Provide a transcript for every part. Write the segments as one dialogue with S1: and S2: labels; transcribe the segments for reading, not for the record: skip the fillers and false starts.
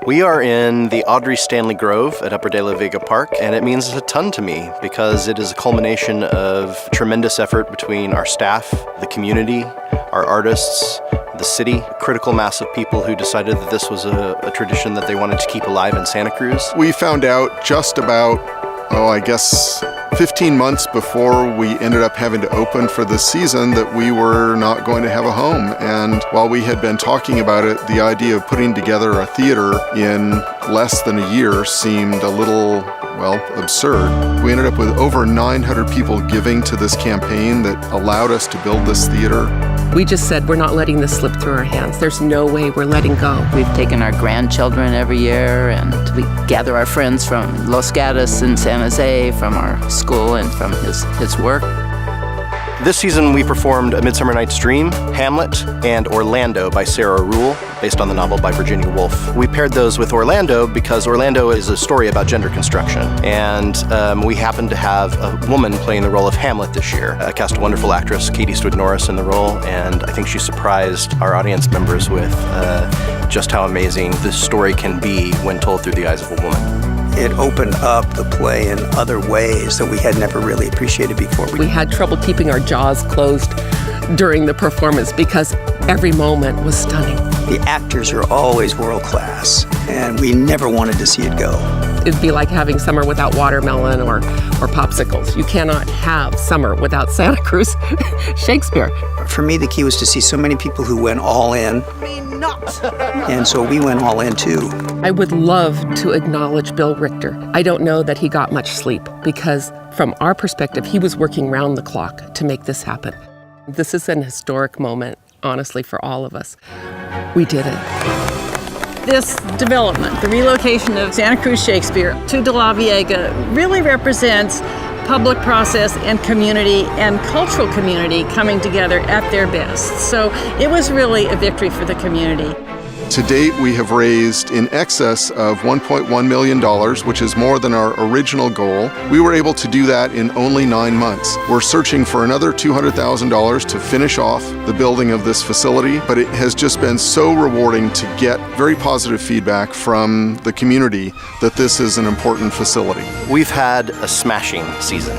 S1: We are in the Audrey Stanley Grove at Upper De La Vega Park, and it means a ton to me because it is a culmination of tremendous effort between our staff, the community, our artists, the city, a critical mass of people who decided that this was a tradition that they wanted to keep alive in Santa Cruz.
S2: We found out just about, 15 months before we ended up having to open for this season that we were not going to have a home. And while we had been talking about it, the idea of putting together a theater in less than a year seemed a little, absurd. We ended up with over 900 people giving to this campaign that allowed us to build this theater.
S3: We just said we're not letting this slip through our hands. There's no way we're letting go.
S4: We've taken our grandchildren every year, and we gather our friends from Los Gatos and San Jose, from our school and from his work.
S1: This season we performed A Midsummer Night's Dream, Hamlet, and Orlando by Sarah Rule, based on the novel by Virginia Woolf. We paired those with Orlando because Orlando is a story about gender construction, and we happened to have a woman playing the role of Hamlet this year. I cast a wonderful actress, Katie Stewart-Norris, in the role, and I think she surprised our audience members with just how amazing this story can be when told through the eyes of a woman.
S5: It opened up the play in other ways that we had never really appreciated before.
S3: We had trouble keeping our jaws closed during the performance because every moment was stunning.
S5: The actors are always world class, and we never wanted to see it go.
S3: It'd be like having summer without watermelon or popsicles. You cannot have summer without Santa Cruz Shakespeare.
S5: For me, the key was to see so many people who went all in. And so we went all in too.
S3: I would love to acknowledge Bill Richter. I don't know that he got much sleep because from our perspective, he was working round the clock to make this happen. This is an historic moment, honestly, for all of us. We did it.
S6: This development, the relocation of Santa Cruz Shakespeare to De La Vega, really represents public process and community and cultural community coming together at their best. So it was really a victory for the community.
S2: To date, we have raised in excess of $1.1 million, which is more than our original goal. We were able to do that in only 9 months. We're searching for another $200,000 to finish off the building of this facility, but it has just been so rewarding to get very positive feedback from the community that this is an important facility.
S1: We've had a smashing season,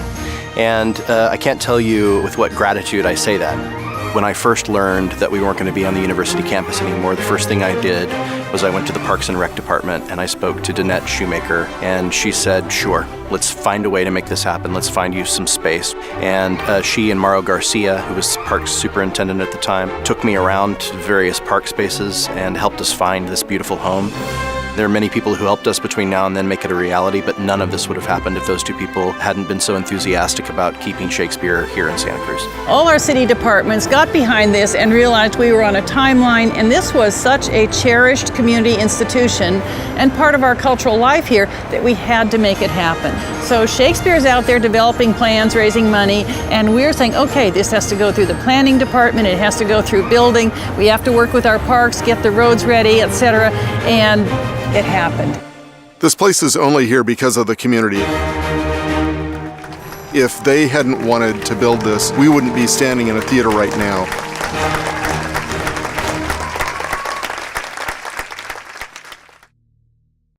S1: and I can't tell you with what gratitude I say that. When I first learned that we weren't going to be on the university campus anymore, the first thing I did was I went to the Parks and Rec department and I spoke to Danette Shoemaker, and she said, sure, let's find a way to make this happen. Let's find you some space. And she and Mauro Garcia, who was Parks superintendent at the time, took me around to various park spaces and helped us find this beautiful home. There are many people who helped us between now and then make it a reality, but none of this would have happened if those two people hadn't been so enthusiastic about keeping Shakespeare here in Santa Cruz.
S6: All our city departments got behind this and realized we were on a timeline, and this was such a cherished community institution and part of our cultural life here that we had to make it happen. So Shakespeare's out there developing plans, raising money, and we're saying, okay, this has to go through the planning department, it has to go through building, we have to work with our parks, get the roads ready, etc., and it happened.
S2: This place is only here because of the community. If they hadn't wanted to build this, we wouldn't be standing in a theater right now.